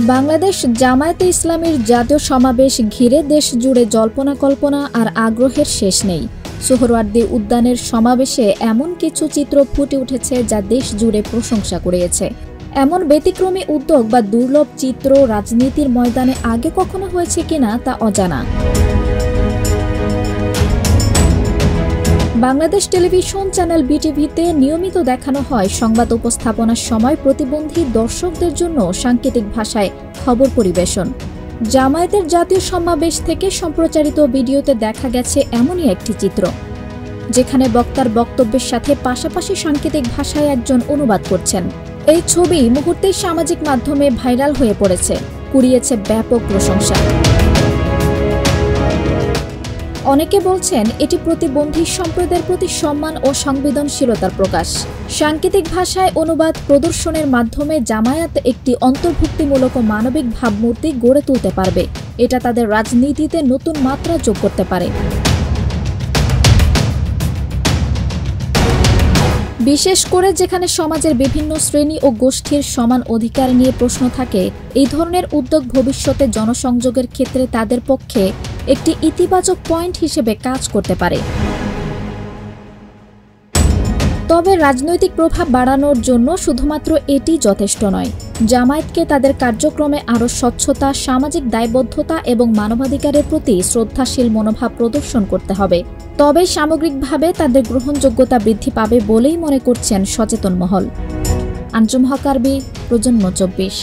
বাংলাদেশ জামায়াতে ইসলামীর জাতীয় সমাবেশ ঘিরে দেশ জুড়ে জল্পনা কল্পনা আর আগ্রহের শেষ নেই। সোহরাওয়ার্দী উদ্যানের সমাবেশে এমন কিছু চিত্র ফুটে উঠেছে যা দেশ জুড়ে প্রশংসা কুড়িয়েছে। এমন ব্যতিক্রমী উদ্যোগ বা দুর্লভ চিত্র রাজনীতির ময়দানে আগে কখনো হয়েছে কিনা তা অজানা। বাংলাদেশ টেলিভিশন চ্যানেল বিটিভিতে নিয়মিত দেখানো হয় সংবাদ উপস্থাপনার সময় প্রতিবন্ধী দর্শকদের জন্য সাংকেতিক ভাষায় খবর পরিবেশন। জামায়াতের জাতীয় সমাবেশ থেকে সম্প্রচারিত ভিডিওতে দেখা গেছে এমনই একটি চিত্র, যেখানে বক্তার বক্তব্যের সাথে পাশাপাশি সাংকেতিক ভাষায় একজন অনুবাদ করছেন। এই ছবি মুহূর্তেই সামাজিক মাধ্যমে ভাইরাল হয়ে পড়েছে, কুড়িয়েছে ব্যাপক প্রশংসা। অনেকে বলছেন এটি প্রতিবন্ধী সম্প্রদায়ের প্রতি সম্মান ও সংবেদনশীলতার প্রকাশ। সাংকেতিক ভাষায় অনুবাদ প্রদর্শনের মাধ্যমে জামায়াত একটি অন্তর্ভুক্তিমূলক ও মানবিক ভাবমূর্তি গড়ে তুলতে পারবে। এটা তাদের রাজনীতিতে নতুন মাত্রা যোগ করতে পারে। বিশেষ করে যেখানে সমাজের বিভিন্ন শ্রেণী ও গোষ্ঠীর সমান অধিকার নিয়ে প্রশ্ন থাকে, এই ধরনের উদ্যোগ ভবিষ্যতে জনসংযোগের ক্ষেত্রে তাদের পক্ষে একটি ইতিবাচক পয়েন্ট হিসেবে কাজ করতে পারে। তবে রাজনৈতিক প্রভাব বাড়ানোর জন্য শুধুমাত্র এটি যথেষ্ট নয়। জামায়াতকে তাদের কার্যক্রমে আরও স্বচ্ছতা, সামাজিক দায়বদ্ধতা এবং মানবাধিকারের প্রতি শ্রদ্ধাশীল মনোভাব প্রদর্শন করতে হবে। তবে সামগ্রিকভাবে তাদের গ্রহণযোগ্যতা বৃদ্ধি পাবে বলেই মনে করছেন সচেতন মহল। আঞ্জুম হক আরবি, প্রজন্ম 24।